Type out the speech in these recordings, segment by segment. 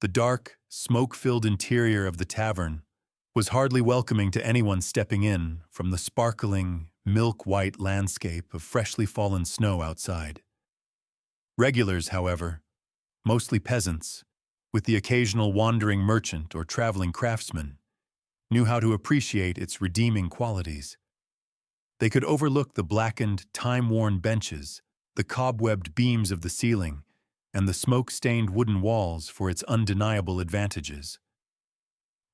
The dark, smoke-filled interior of the tavern was hardly welcoming to anyone stepping in from the sparkling, milk-white landscape of freshly fallen snow outside. Regulars, however, mostly peasants, with the occasional wandering merchant or traveling craftsman, knew how to appreciate its redeeming qualities. They could overlook the blackened, time-worn benches, the cobwebbed beams of the ceiling, and the smoke-stained wooden walls for its undeniable advantages.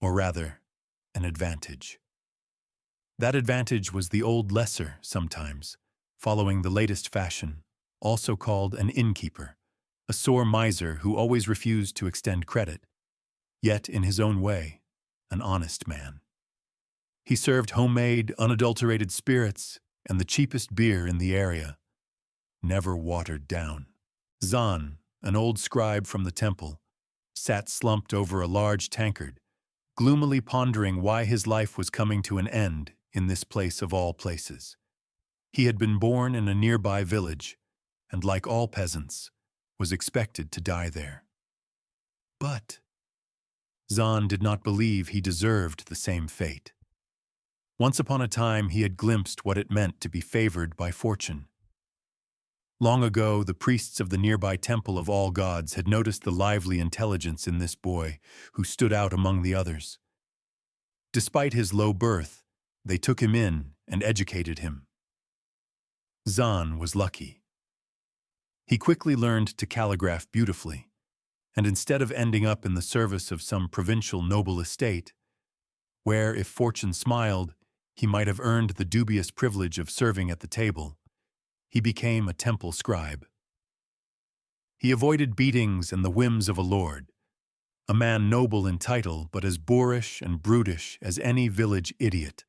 Or rather, an advantage. That advantage was the old lesser sometimes, following the latest fashion, also called an innkeeper, a sore miser who always refused to extend credit, yet in his own way, an honest man. He served homemade, unadulterated spirits and the cheapest beer in the area, never watered down. Zahn, an old scribe from the temple, sat slumped over a large tankard, gloomily pondering why his life was coming to an end in this place of all places. He had been born in a nearby village, and like all peasants, was expected to die there. But Zahn did not believe he deserved the same fate. Once upon a time he had glimpsed what it meant to be favored by fortune. Long ago, the priests of the nearby temple of all gods had noticed the lively intelligence in this boy who stood out among the others. Despite his low birth, they took him in and educated him. Zahn was lucky. He quickly learned to calligraph beautifully, and instead of ending up in the service of some provincial noble estate, where, if fortune smiled, he might have earned the dubious privilege of serving at the table, he became a temple scribe. He avoided beatings and the whims of a lord, a man noble in title but as boorish and brutish as any village idiot,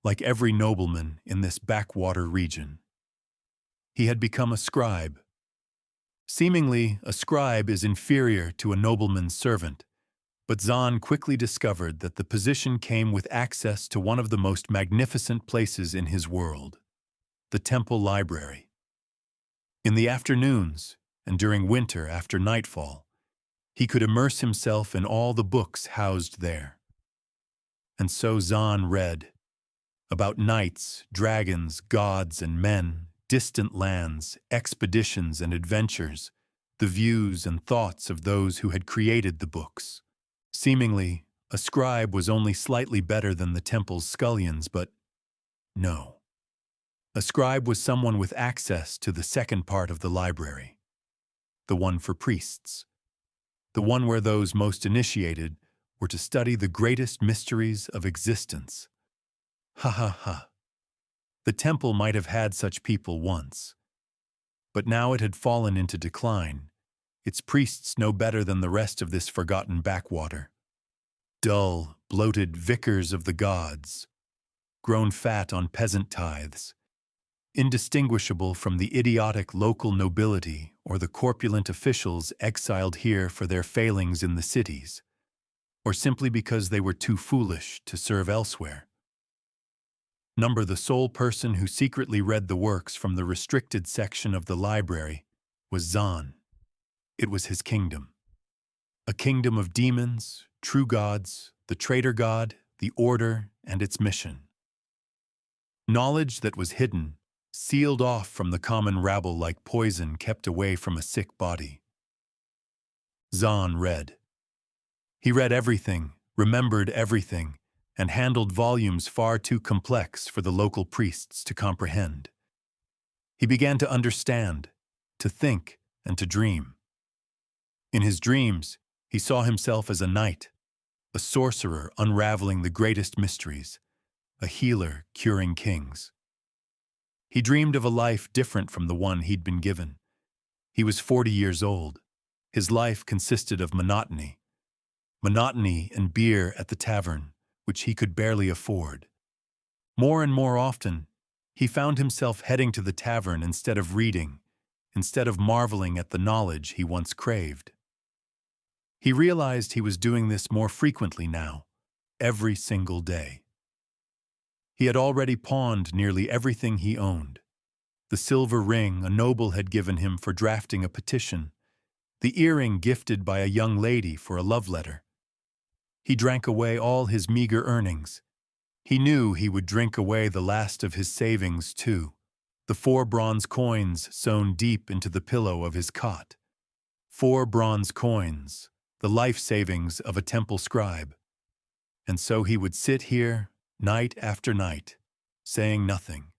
like every nobleman in this backwater region. He had become a scribe. Seemingly, a scribe is inferior to a nobleman's servant, but Zahn quickly discovered that the position came with access to one of the most magnificent places in his world, the temple library. In the afternoons, and during winter after nightfall, he could immerse himself in all the books housed there. And so Zahn read about knights, dragons, gods, and men, distant lands, expeditions and adventures, the views and thoughts of those who had created the books. Seemingly, a scribe was only slightly better than the temple's scullions, but no. A scribe was someone with access to the second part of the library, the one for priests, the one where those most initiated were to study the greatest mysteries of existence. Ha ha ha. The temple might have had such people once, but now it had fallen into decline, its priests no better than the rest of this forgotten backwater. Dull, bloated vicars of the gods, grown fat on peasant tithes, indistinguishable from the idiotic local nobility or the corpulent officials exiled here for their failings in the cities, or simply because they were too foolish to serve elsewhere. The sole person who secretly read the works from the restricted section of the library was Zahn. It was his kingdom. A kingdom of demons, true gods, the traitor god, the order, and its mission. Knowledge that was hidden, sealed off from the common rabble like poison kept away from a sick body. Zahn read. He read everything, remembered everything, and handled volumes far too complex for the local priests to comprehend. He began to understand, to think, and to dream. In his dreams, he saw himself as a knight, a sorcerer unraveling the greatest mysteries, a healer curing kings. He dreamed of a life different from the one he'd been given. He was 40 years old. His life consisted of monotony. Monotony and beer at the tavern, which he could barely afford. More and more often, he found himself heading to the tavern instead of reading, instead of marveling at the knowledge he once craved. He realized he was doing this more frequently now, every single day. He had already pawned nearly everything he owned. The silver ring a noble had given him for drafting a petition, the earring gifted by a young lady for a love letter. He drank away all his meager earnings. He knew he would drink away the last of his savings, too, the 4 bronze coins sewn deep into the pillow of his cot. 4 bronze coins, the life savings of a temple scribe. And so he would sit here, night after night, saying nothing,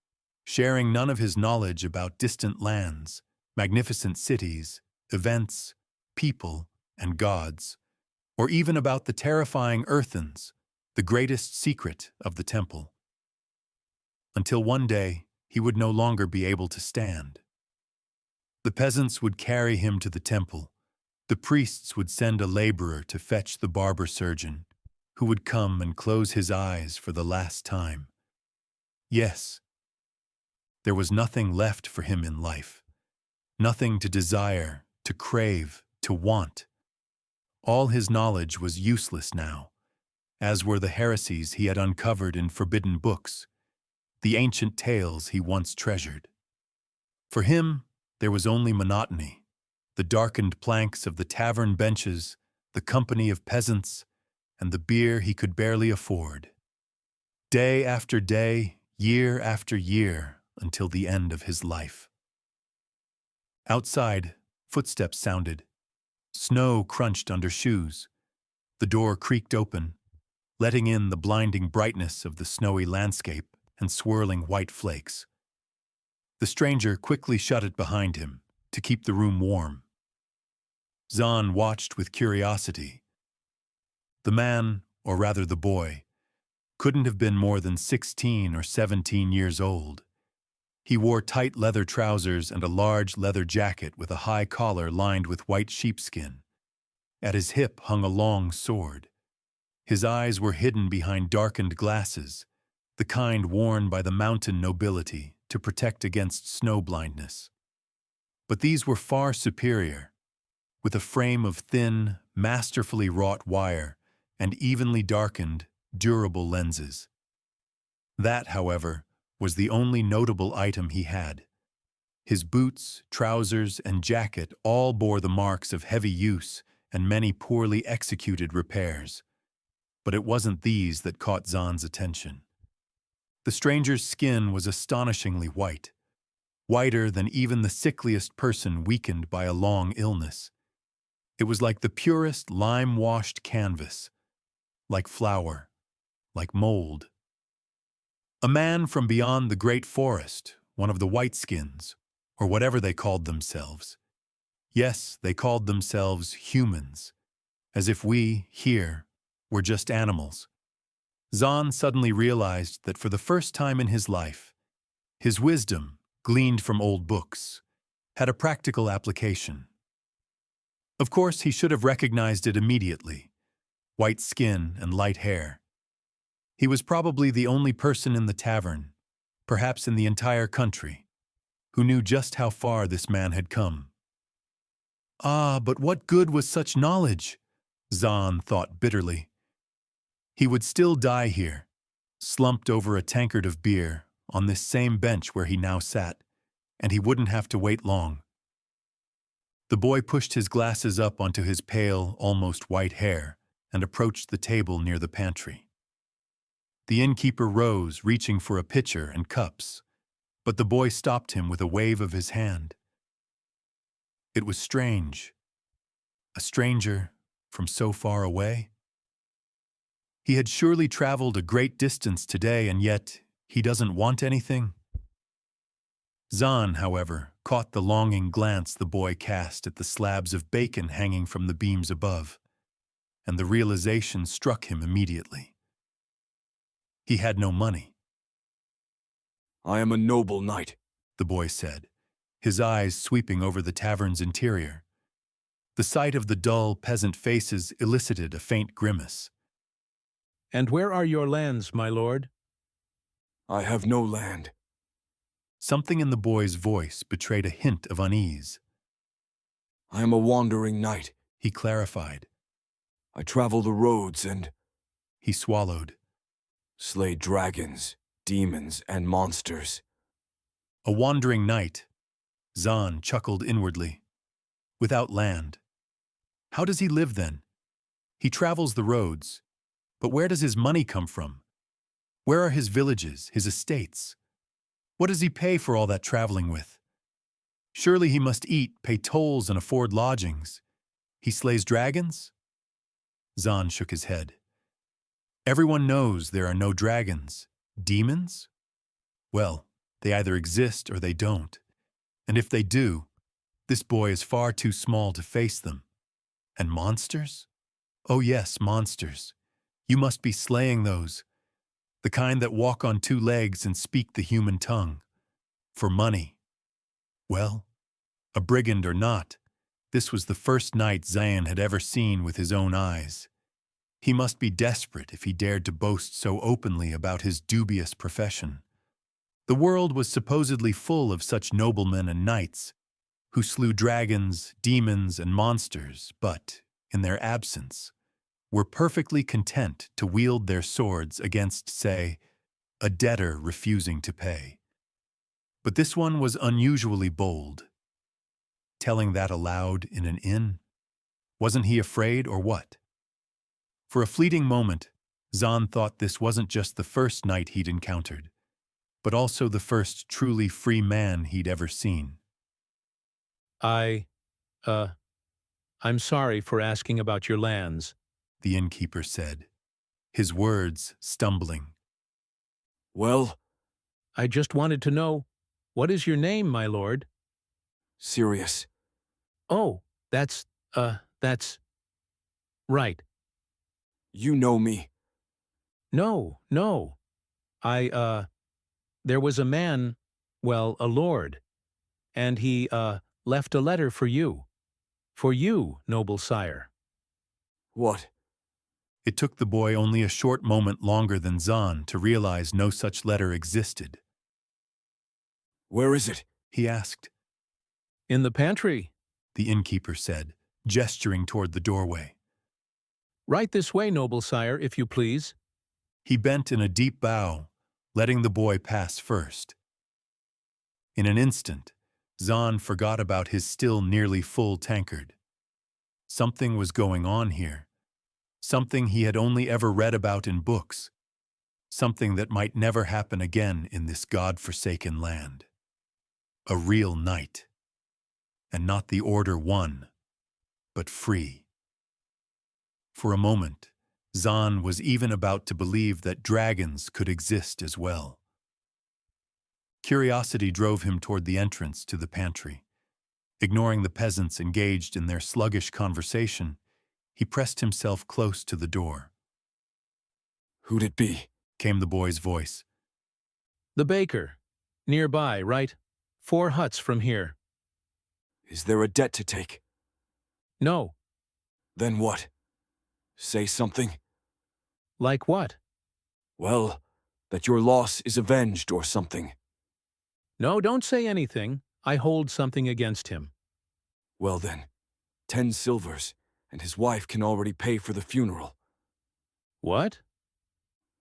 sharing none of his knowledge about distant lands, magnificent cities, events, people, and gods, or even about the terrifying earthens, the greatest secret of the temple. Until one day, he would no longer be able to stand. The peasants would carry him to the temple. The priests would send a laborer to fetch the barber surgeon, who would come and close his eyes for the last time. Yes, there was nothing left for him in life, nothing to desire, to crave, to want. All his knowledge was useless now, as were the heresies he had uncovered in forbidden books, the ancient tales he once treasured. For him, there was only monotony, the darkened planks of the tavern benches, the company of peasants, and the beer he could barely afford. Day after day, year after year, until the end of his life. Outside, footsteps sounded. Snow crunched under shoes. The door creaked open, letting in the blinding brightness of the snowy landscape and swirling white flakes. The stranger quickly shut it behind him to keep the room warm. Zahn watched with curiosity. The man, or rather the boy, couldn't have been more than 16 or 17 years old. He wore tight leather trousers and a large leather jacket with a high collar lined with white sheepskin. At his hip hung a long sword. His eyes were hidden behind darkened glasses, the kind worn by the mountain nobility to protect against snow blindness. But these were far superior, with a frame of thin, masterfully wrought wire and evenly darkened, durable lenses. That, however, was the only notable item he had. His boots, trousers, and jacket all bore the marks of heavy use and many poorly executed repairs. But it wasn't these that caught Zahn's attention. The stranger's skin was astonishingly white, whiter than even the sickliest person weakened by a long illness. It was like the purest lime-washed canvas, like flour, like mold. A man from beyond the great forest, one of the Whiteskins, or whatever they called themselves. Yes, they called themselves humans, as if we, here, were just animals. Zahn suddenly realized that for the first time in his life, his wisdom, gleaned from old books, had a practical application. Of course, he should have recognized it immediately. White skin and light hair. He was probably the only person in the tavern, perhaps in the entire country, who knew just how far this man had come. Ah, but what good was such knowledge? Zahn thought bitterly. He would still die here, slumped over a tankard of beer on this same bench where he now sat, and he wouldn't have to wait long. The boy pushed his glasses up onto his pale, almost white hair and approached the table near the pantry. The innkeeper rose, reaching for a pitcher and cups, but the boy stopped him with a wave of his hand. It was strange. A stranger from so far away? He had surely traveled a great distance today, and yet he doesn't want anything? Zahn, however, caught the longing glance the boy cast at the slabs of bacon hanging from the beams above, and the realization struck him immediately. He had no money. "I am a noble knight," the boy said, his eyes sweeping over the tavern's interior. The sight of the dull, peasant faces elicited a faint grimace. "And where are your lands, my lord?" "I have no land." Something in the boy's voice betrayed a hint of unease. "I am a wandering knight," he clarified. "I travel the roads and He swallowed. slay dragons, demons, and monsters." A wandering knight, Zahn chuckled inwardly. Without land, How does he live then? He travels the roads, but where does his money come from? Where are his villages, his estates? What does he pay for all that traveling with? Surely he must eat, pay tolls, and afford lodgings. He slays dragons? Zahn shook his head. Everyone knows there are no dragons. Demons? Well, they either exist or they don't. And if they do, this boy is far too small to face them. And monsters? Oh yes, monsters. You must be slaying those. The kind that walk on two legs and speak the human tongue. For money. Well, a brigand or not, this was the first knight Zayn had ever seen with his own eyes. He must be desperate if he dared to boast so openly about his dubious profession. The world was supposedly full of such noblemen and knights who slew dragons, demons, and monsters, but, in their absence, were perfectly content to wield their swords against, say, a debtor refusing to pay. But this one was unusually bold. Telling that aloud in an inn? Wasn't he afraid or what? For a fleeting moment, Zahn thought this wasn't just the first knight he'd encountered, but also the first truly free man he'd ever seen. I'm sorry for asking about your lands, the innkeeper said, his words stumbling. Well? I just wanted to know, what is your name, my lord? Sirius. Oh, that's right. You know me. No. There was a man, well, a lord, and he, left a letter for you. For you, noble sire. What? It took the boy only a short moment longer than Zahn to realize no such letter existed. Where is it? He asked. In the pantry, the innkeeper said, gesturing toward the doorway. Right this way, noble sire, if you please. He bent in a deep bow, letting the boy pass first. In an instant, Zahn forgot about his still nearly full tankard. Something was going on here. Something he had only ever read about in books. Something that might never happen again in this godforsaken land. A real knight. And not the Order one, but free. For a moment, Zahn was even about to believe that dragons could exist as well. Curiosity drove him toward the entrance to the pantry. Ignoring the peasants engaged in their sluggish conversation, he pressed himself close to the door. Who'd it be? Came the boy's voice. The baker. Nearby, right? 4 huts from here. Is there a debt to take? No. Then what? Say something? Like what? Well, that your loss is avenged or something. No, don't say anything. I hold something against him. Well then, 10 silvers, and his wife can already pay for the funeral. What?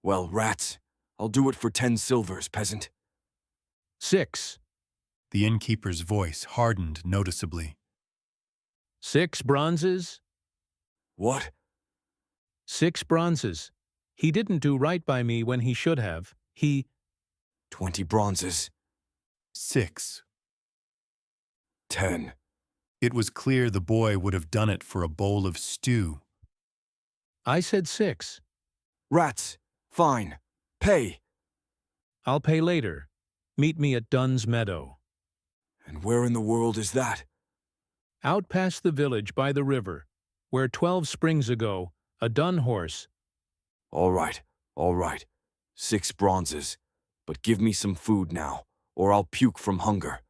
Well, rats. I'll do it for 10 silvers, peasant. 6. The innkeeper's voice hardened noticeably. 6 bronzes? What? 6 bronzes. He didn't do right by me when he should have. 20 bronzes. 6. 10. It was clear the boy would have done it for a bowl of stew. I said 6. Rats. Fine. Pay. I'll pay later. Meet me at Dunn's Meadow. And where in the world is that? Out past the village by the river, where 12 springs ago, a dun horse. All right. 6 bronzes. But give me some food now, or I'll puke from hunger.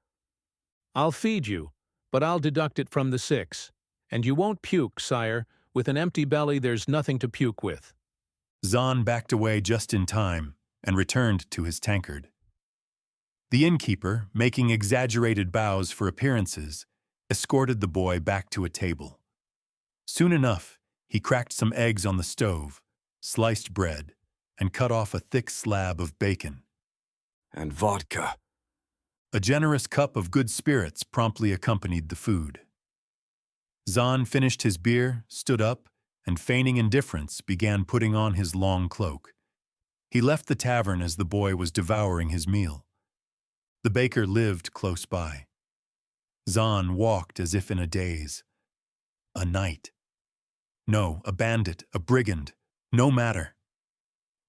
I'll feed you, but I'll deduct it from the 6. And you won't puke, sire. With an empty belly, there's nothing to puke with. Zahn backed away just in time and returned to his tankard. The innkeeper, making exaggerated bows for appearances, escorted the boy back to a table. Soon enough, he cracked some eggs on the stove, sliced bread, and cut off a thick slab of bacon. And vodka. A generous cup of good spirits promptly accompanied the food. Zahn finished his beer, stood up, and feigning indifference began putting on his long cloak. He left the tavern as the boy was devouring his meal. The baker lived close by. Zahn walked as if in a daze. A knight. No, a bandit, a brigand, no matter.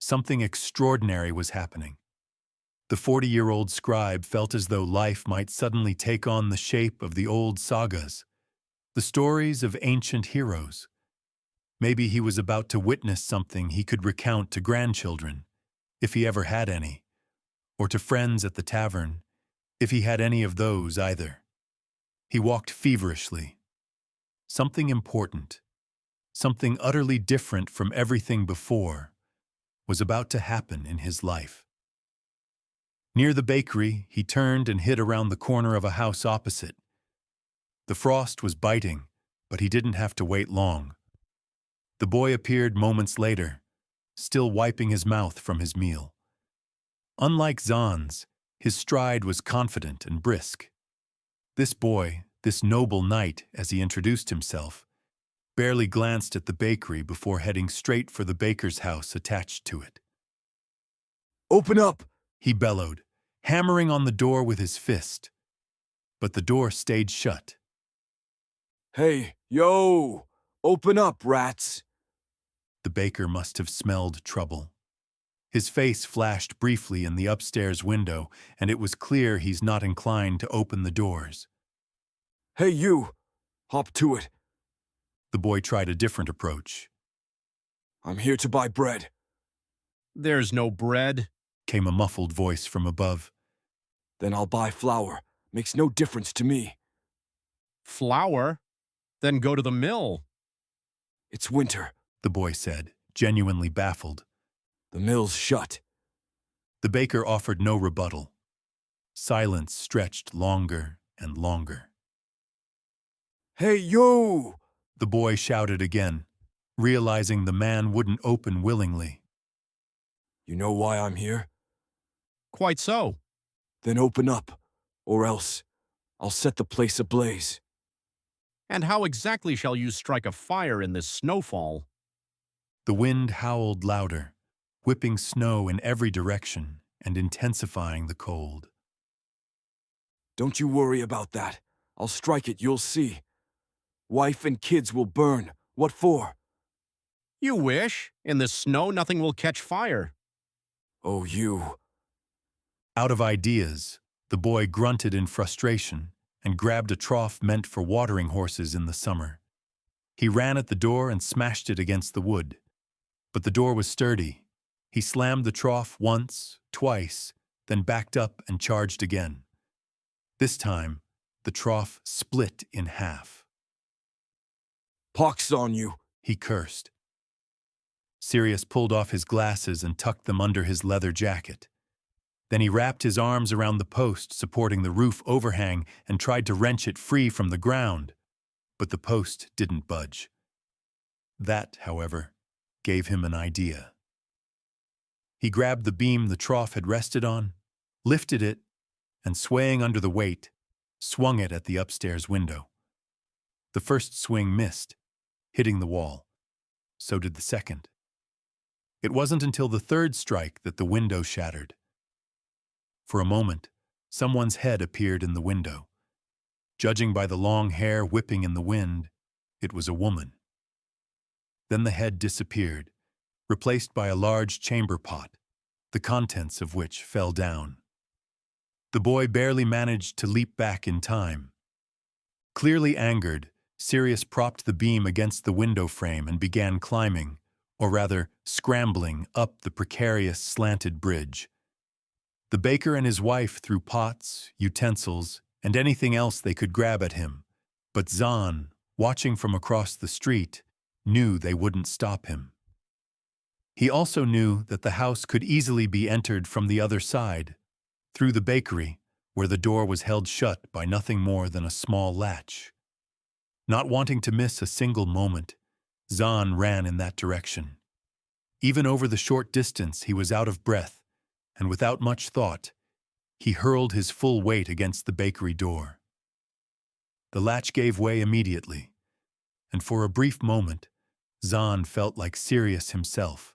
Something extraordinary was happening. The 40-year-old scribe felt as though life might suddenly take on the shape of the old sagas, the stories of ancient heroes. Maybe he was about to witness something he could recount to grandchildren, if he ever had any, or to friends at the tavern, if he had any of those either. He walked feverishly. Something important, something utterly different from everything before, was about to happen in his life. Near the bakery, he turned and hid around the corner of a house opposite. The frost was biting, but he didn't have to wait long. The boy appeared moments later, still wiping his mouth from his meal. Unlike Zahn's, his stride was confident and brisk. This boy, this noble knight, as he introduced himself, barely glanced at the bakery before heading straight for the baker's house attached to it. Open up! He bellowed, hammering on the door with his fist. But the door stayed shut. Hey, yo! Open up, rats! The baker must have smelled trouble. His face flashed briefly in the upstairs window, and it was clear he's not inclined to open the doors. Hey, you! Hop to it. The boy tried a different approach. I'm here to buy bread. There's no bread, Came a muffled voice from above. Then I'll buy flour. Makes no difference to me. flour. Then go to the mill. It's winter. The boy said, genuinely baffled. The mill's shut. The baker offered no rebuttal. Silence stretched longer and longer. Hey, yo! The boy shouted again, realizing the man wouldn't open willingly. You know why I'm here? Quite so. Then open up, or else I'll set the place ablaze. And how exactly shall you strike a fire in this snowfall? The wind howled louder, whipping snow in every direction and intensifying the cold. Don't you worry about that. I'll strike it, you'll see. Wife and kids will burn. What for? You wish. In the snow, nothing will catch fire. Oh, you. Out of ideas, the boy grunted in frustration and grabbed a trough meant for watering horses in the summer. He ran at the door and smashed it against the wood. But the door was sturdy. He slammed the trough once, twice, then backed up and charged again. This time, the trough split in half. Pox on you. He cursed. Sirius pulled off his glasses and tucked them under his leather jacket. Then he wrapped his arms around the post supporting the roof overhang and tried to wrench it free from the ground, but the post didn't budge. That, however, gave him an idea. He grabbed the beam the trough had rested on, lifted it, and swaying under the weight, swung it at the upstairs window. The first swing missed, hitting the wall. So did the second. It wasn't until the third strike that the window shattered. For a moment, someone's head appeared in the window. Judging by the long hair whipping in the wind, it was a woman. Then the head disappeared, replaced by a large chamber pot, the contents of which fell down. The boy barely managed to leap back in time. Clearly angered, Sirius propped the beam against the window frame and began climbing, or rather scrambling, up the precarious slanted bridge. The baker and his wife threw pots, utensils, and anything else they could grab at him, but Zahn, watching from across the street, knew they wouldn't stop him. He also knew that the house could easily be entered from the other side, through the bakery, where the door was held shut by nothing more than a small latch. Not wanting to miss a single moment, Zahn ran in that direction. Even over the short distance, he was out of breath, and without much thought, he hurled his full weight against the bakery door. The latch gave way immediately, and for a brief moment, Zahn felt like Sirius himself.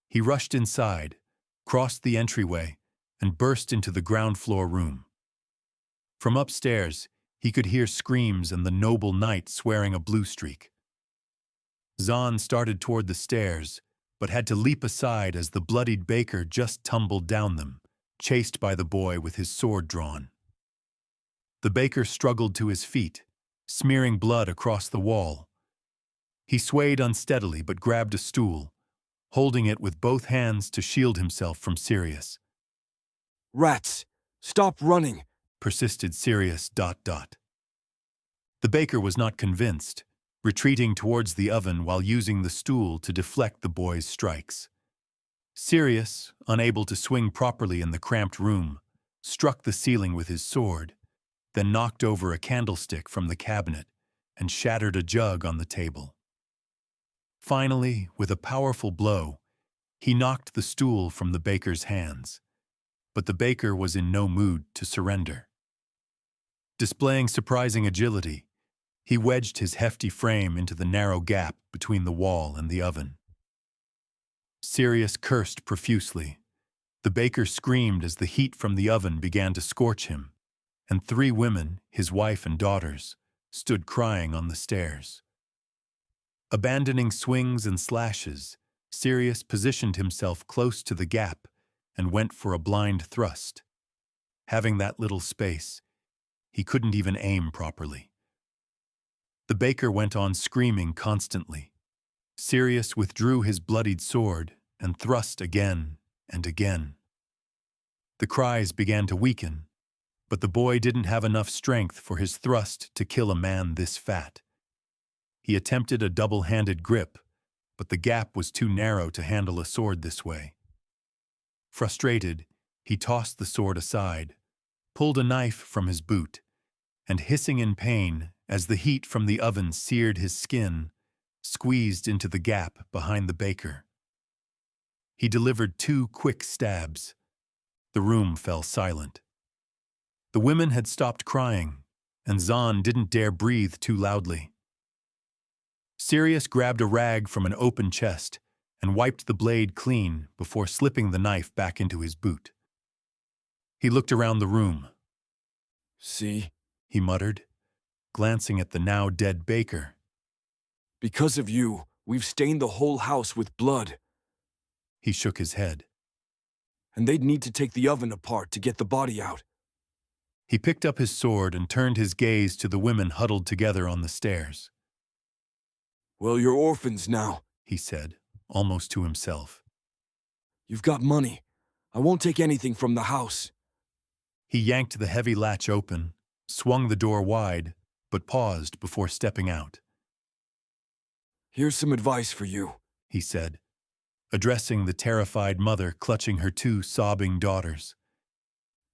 He rushed inside, crossed the entryway, and burst into the ground floor room. From upstairs, he could hear screams and the noble knight swearing a blue streak. Zahn started toward the stairs, but had to leap aside as the bloodied baker just tumbled down them, chased by the boy with his sword drawn. The baker struggled to his feet, smearing blood across the wall. He swayed unsteadily but grabbed a stool, holding it with both hands to shield himself from Sirius. Rats! Stop running! Persisted Sirius. The baker was not convinced, retreating towards the oven while using the stool to deflect the boy's strikes. Sirius, unable to swing properly in the cramped room, struck the ceiling with his sword, then knocked over a candlestick from the cabinet and shattered a jug on the table. Finally, with a powerful blow, he knocked the stool from the baker's hands, but the baker was in no mood to surrender. Displaying surprising agility, he wedged his hefty frame into the narrow gap between the wall and the oven. Sirius cursed profusely. The baker screamed as the heat from the oven began to scorch him, and 3 women, his wife and daughters, stood crying on the stairs. Abandoning swings and slashes, Sirius positioned himself close to the gap and went for a blind thrust. Having that little space, he couldn't even aim properly. The baker went on screaming constantly. Sirius withdrew his bloodied sword and thrust again and again. The cries began to weaken, but the boy didn't have enough strength for his thrust to kill a man this fat. He attempted a double-handed grip, but the gap was too narrow to handle a sword this way. Frustrated, he tossed the sword aside, pulled a knife from his boot, and hissing in pain as the heat from the oven seared his skin, squeezed into the gap behind the baker. He delivered 2 quick stabs. The room fell silent. The women had stopped crying, and Zahn didn't dare breathe too loudly. Sirius grabbed a rag from an open chest and wiped the blade clean before slipping the knife back into his boot. He looked around the room. See? He muttered, glancing at the now dead baker. Because of you, we've stained the whole house with blood. He shook his head. And they'd need to take the oven apart to get the body out. He picked up his sword and turned his gaze to the women huddled together on the stairs. Well, you're orphans now, he said, almost to himself. You've got money. I won't take anything from the house. He yanked the heavy latch open, swung the door wide, but paused before stepping out. Here's some advice for you, he said, addressing the terrified mother clutching her 2 sobbing daughters.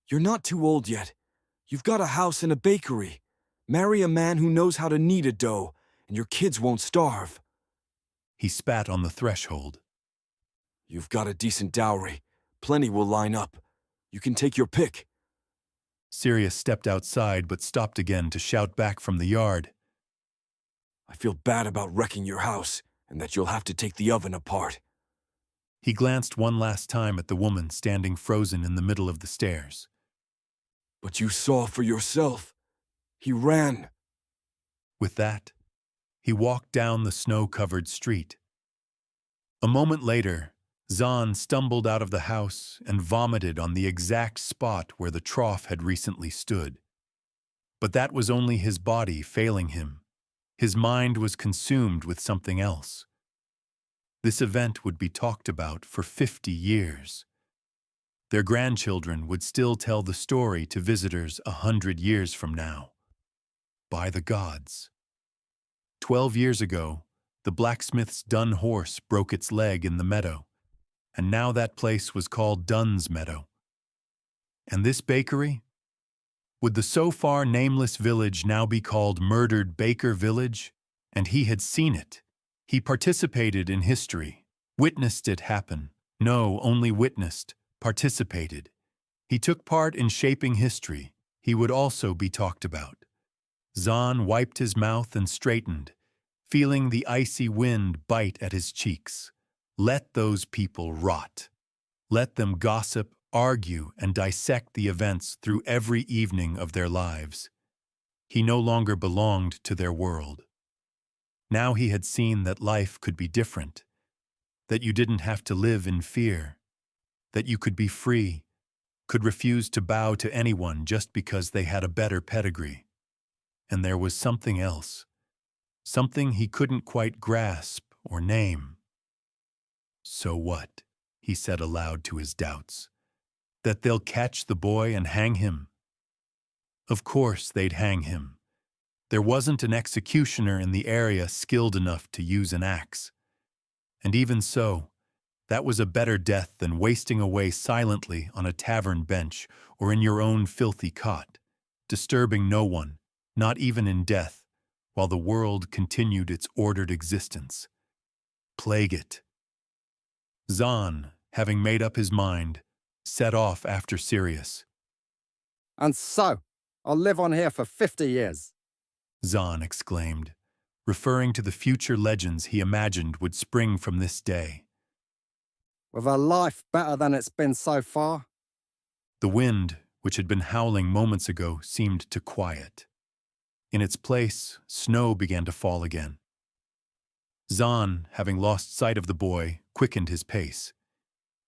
You're not too old yet. You've got a house and a bakery. Marry a man who knows how to knead a dough, and your kids won't starve. He spat on the threshold. You've got a decent dowry. Plenty will line up. You can take your pick. Sirius stepped outside but stopped again to shout back from the yard. I feel bad about wrecking your house, and that you'll have to take the oven apart. He glanced one last time at the woman standing frozen in the middle of the stairs. But you saw for yourself. He ran. With that, he walked down the snow-covered street. A moment later, Zahn stumbled out of the house and vomited on the exact spot where the trough had recently stood. But that was only his body failing him. His mind was consumed with something else. This event would be talked about for 50 years. Their grandchildren would still tell the story to visitors 100 years from now. By the gods. 12 years ago, the blacksmith's dun horse broke its leg in the meadow, and now that place was called Dun's Meadow. And this bakery? Would the so far nameless village now be called Murdered Baker Village? And he had seen it. He participated in history, witnessed it happen. No, only witnessed, participated. He took part in shaping history. He would also be talked about. Zahn wiped his mouth and straightened, feeling the icy wind bite at his cheeks. Let those people rot. Let them gossip, argue, and dissect the events through every evening of their lives. He no longer belonged to their world. Now he had seen that life could be different, that you didn't have to live in fear, that you could be free, could refuse to bow to anyone just because they had a better pedigree. And there was something else, something he couldn't quite grasp or name. So what? He said aloud to his doubts. That they'll catch the boy and hang him? Of course they'd hang him. There wasn't an executioner in the area skilled enough to use an axe. And even so, that was a better death than wasting away silently on a tavern bench or in your own filthy cot, disturbing no one, not even in death, while the world continued its ordered existence. Plague it. Zahn, having made up his mind, set off after Sirius. And so, I'll live on here for 50 years. Zahn exclaimed, referring to the future legends he imagined would spring from this day. With a life better than it's been so far. The wind, which had been howling moments ago, seemed to quiet. In its place, snow began to fall again. Zahn, having lost sight of the boy, quickened his pace.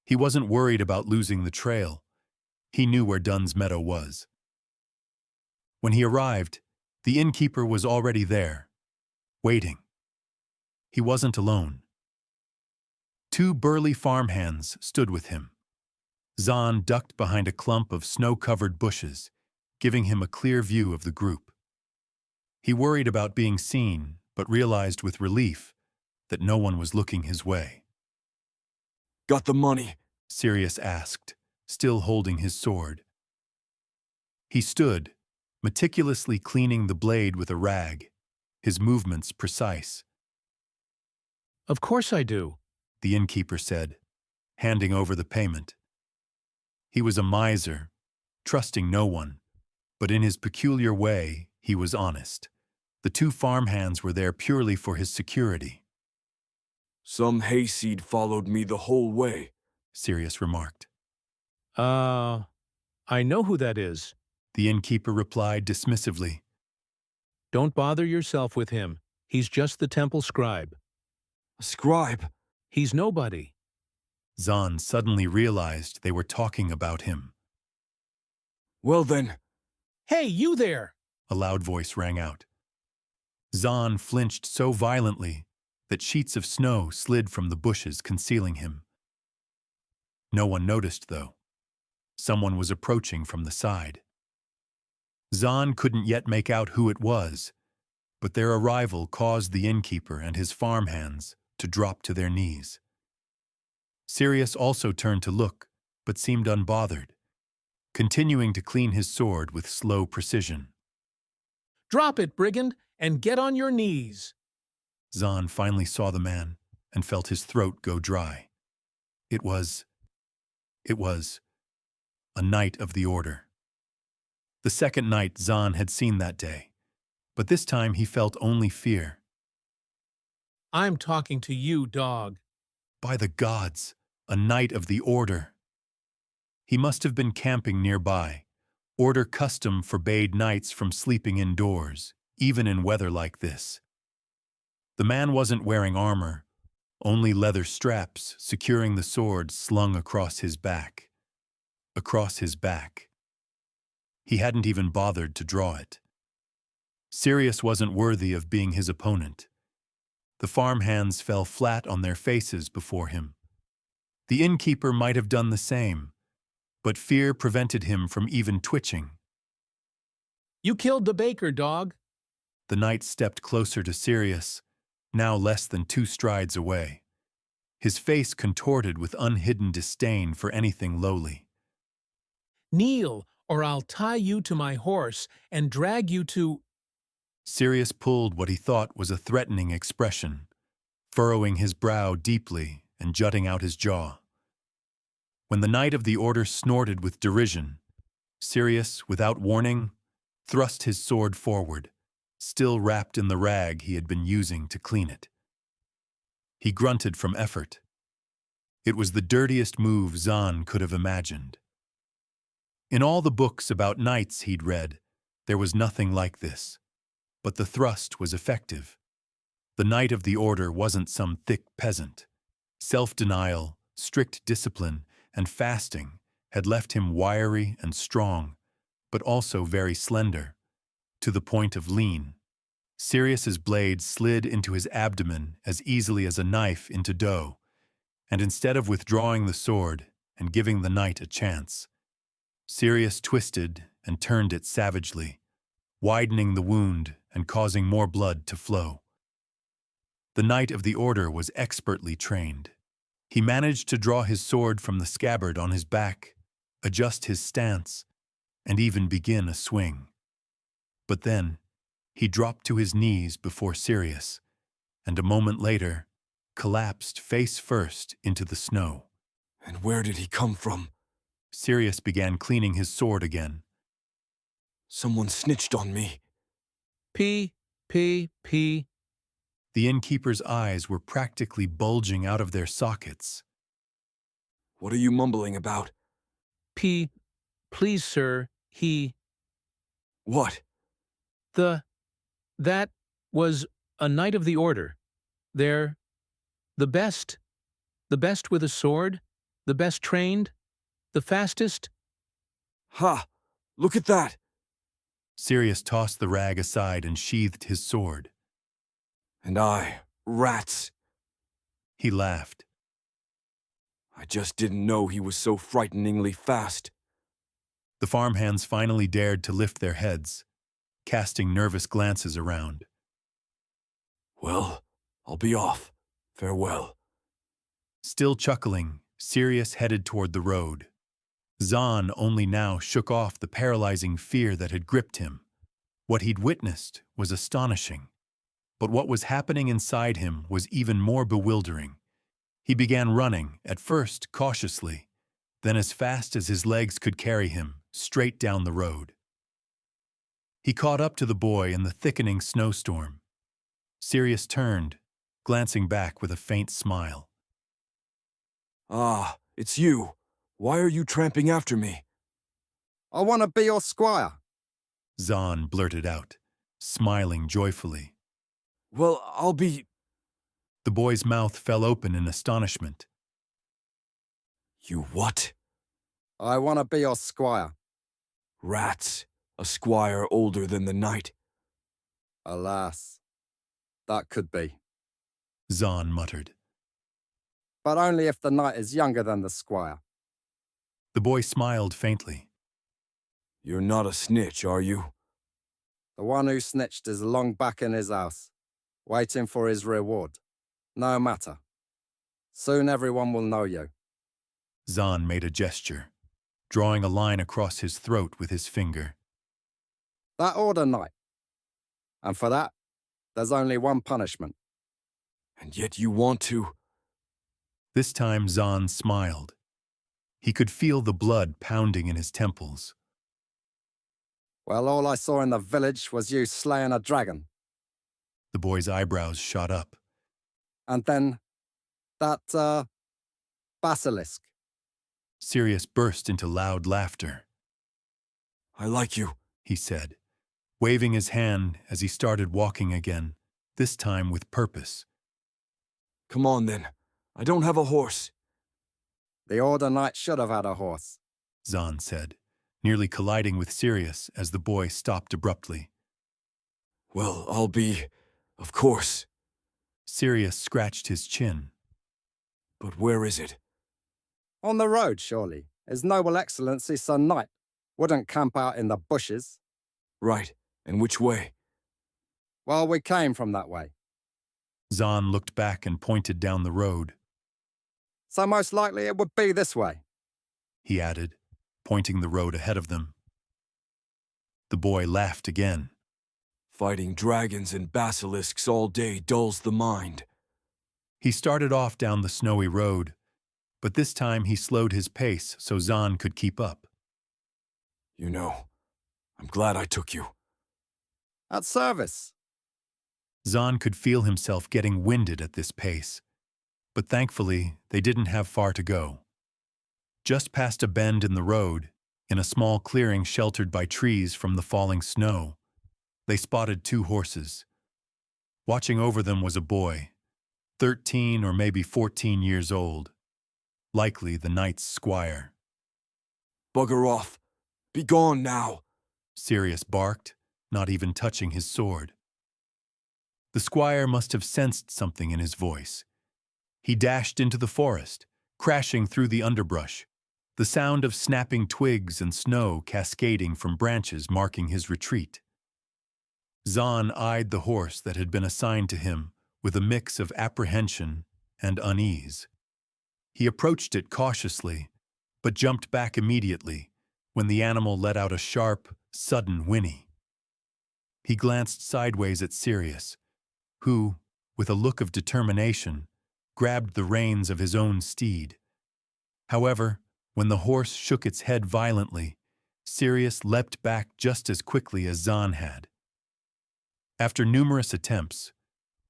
He wasn't worried about losing the trail. He knew where Dunn's Meadow was. When he arrived, the innkeeper was already there, waiting. He wasn't alone. 2 burly farmhands stood with him. Zahn ducked behind a clump of snow-covered bushes, giving him a clear view of the group. He worried about being seen, but realized with relief that no one was looking his way. Got the money? Sirius asked, still holding his sword. He stood, meticulously cleaning the blade with a rag, his movements precise. Of course I do, The innkeeper said, handing over the payment. He was a miser, trusting no one, but in his peculiar way, he was honest. The 2 farmhands were there purely for his security. Some hayseed followed me the whole way, Sirius remarked. I know who that is. The innkeeper replied dismissively. Don't bother yourself with him. He's just the temple scribe. A scribe? He's nobody. Zahn suddenly realized they were talking about him. Well then. Hey, you there! A loud voice rang out. Zahn flinched so violently that sheets of snow slid from the bushes concealing him. No one noticed, though. Someone was approaching from the side. Zahn couldn't yet make out who it was, but their arrival caused the innkeeper and his farmhands to drop to their knees. Sirius also turned to look, but seemed unbothered, continuing to clean his sword with slow precision. Drop it, brigand, and get on your knees. Zahn finally saw the man and felt his throat go dry. It was a Knight of the Order. The second knight Zahn had seen that day, but this time he felt only fear. I'm talking to you, dog. By the gods, a Knight of the Order. He must have been camping nearby. Order custom forbade knights from sleeping indoors, even in weather like this. The man wasn't wearing armor, only leather straps securing the sword slung across his back. Across his back. He hadn't even bothered to draw it. Sirius wasn't worthy of being his opponent. The farmhands fell flat on their faces before him. The innkeeper might have done the same, but fear prevented him from even twitching. You killed the baker, dog. The knight stepped closer to Sirius, now less than 2 strides away, his face contorted with unhidden disdain for anything lowly. Kneel, or I'll tie you to my horse and drag you to— Sirius pulled what he thought was a threatening expression, furrowing his brow deeply and jutting out his jaw. When the Knight of the Order snorted with derision, Sirius, without warning, thrust his sword forward, still wrapped in the rag he had been using to clean it. He grunted from effort. It was the dirtiest move Zahn could have imagined. In all the books about knights he'd read, there was nothing like this. But the thrust was effective. The Knight of the Order wasn't some thick peasant. Self-denial, strict discipline, and fasting had left him wiry and strong, but also very slender, to the point of lean. Sirius's blade slid into his abdomen as easily as a knife into dough, and instead of withdrawing the sword and giving the knight a chance, Sirius twisted and turned it savagely, widening the wound and causing more blood to flow. The Knight of the Order was expertly trained. He managed to draw his sword from the scabbard on his back, adjust his stance, and even begin a swing. But then, he dropped to his knees before Sirius, and a moment later, collapsed face first into the snow. And where did he come from? Sirius began cleaning his sword again. Someone snitched on me. P. The innkeeper's eyes were practically bulging out of their sockets. What are you mumbling about? Please, sir, What? That was a Knight of the Order. They're the best with a sword, the best trained, the fastest. Ha! Look at that! Sirius tossed the rag aside and sheathed his sword. And rats! He laughed. I just didn't know he was so frighteningly fast. The farmhands finally dared to lift their heads, casting nervous glances around. Well, I'll be off. Farewell. Still chuckling, Sirius headed toward the road. Zahn only now shook off the paralyzing fear that had gripped him. What he'd witnessed was astonishing, but what was happening inside him was even more bewildering. He began running, at first cautiously, then as fast as his legs could carry him, straight down the road. He caught up to the boy in the thickening snowstorm. Sirius turned, glancing back with a faint smile. Ah, it's you. Why are you tramping after me? I want to be your squire. Zahn blurted out, smiling joyfully. Well, I'll be... The boy's mouth fell open in astonishment. You what? I want to be your squire. Rats. A squire older than the knight. Alas, that could be. Zahn muttered. But only if the knight is younger than the squire. The boy smiled faintly. You're not a snitch, are you? The one who snitched is long back in his house, waiting for his reward. No matter. Soon everyone will know you. Zahn made a gesture, drawing a line across his throat with his finger. That order, knight. And for that, there's only one punishment. And yet you want to... This time Zahn smiled. He could feel the blood pounding in his temples. Well, all I saw in the village was you slaying a dragon. The boy's eyebrows shot up. And then, that, basilisk. Sirius burst into loud laughter. I like you, he said, waving his hand as he started walking again, this time with purpose. Come on then. I don't have a horse. The Order Knight should have had a horse, Zahn said, nearly colliding with Sirius as the boy stopped abruptly. Well, I'll be... of course. Sirius scratched his chin. But where is it? On the road, surely. His Noble Excellency Sir Knight wouldn't camp out in the bushes. Right. And which way? Well, we came from that way. Zahn looked back and pointed down the road. So most likely it would be this way, he added, pointing the road ahead of them. The boy laughed again. Fighting dragons and basilisks all day dulls the mind. He started off down the snowy road, but this time he slowed his pace so Zahn could keep up. You know, I'm glad I took you. At service. Zahn could feel himself getting winded at this pace, but thankfully they didn't have far to go. Just past a bend in the road, in a small clearing sheltered by trees from the falling snow, they spotted two horses. Watching over them was a boy, 13 or maybe 14 years old, likely the knight's squire. Bugger off. Be gone now. Sirius barked, not even touching his sword. The squire must have sensed something in his voice. He dashed into the forest, crashing through the underbrush, the sound of snapping twigs and snow cascading from branches marking his retreat. Zahn eyed the horse that had been assigned to him with a mix of apprehension and unease. He approached it cautiously, but jumped back immediately when the animal let out a sharp, sudden whinny. He glanced sideways at Sirius, who, with a look of determination, grabbed the reins of his own steed. However, when the horse shook its head violently, Sirius leapt back just as quickly as Zahn had. After numerous attempts,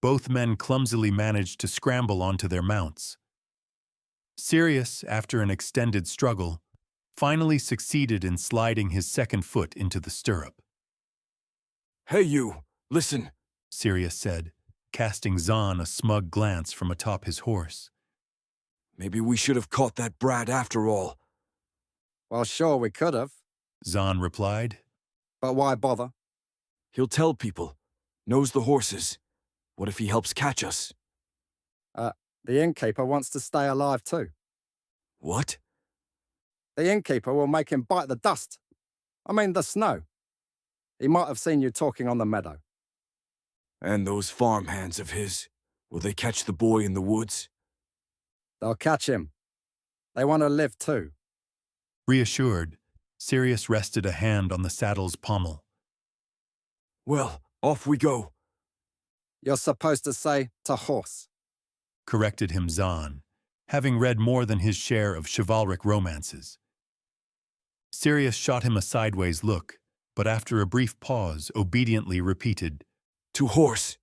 both men clumsily managed to scramble onto their mounts. Sirius, after an extended struggle, finally succeeded in sliding his second foot into the stirrup. Hey you, listen, Sirius said, casting Zahn a smug glance from atop his horse. maybe we should have caught that brat after all. Well, sure, we could have. Zahn replied. But why bother? He'll tell people. Knows the horses. What if he helps catch us? The innkeeper wants to stay alive too. What? The innkeeper will make him bite the dust. I mean the snow. He might have seen you talking on the meadow. And those farmhands of his, will they catch the boy in the woods? They'll catch him. They want to live too. Reassured, Sirius rested a hand on the saddle's pommel. Well, off we go. You're supposed to say to horse. Corrected him Zahn, having read more than his share of chivalric romances. Sirius shot him a sideways look, but after a brief pause, obediently repeated, To horse.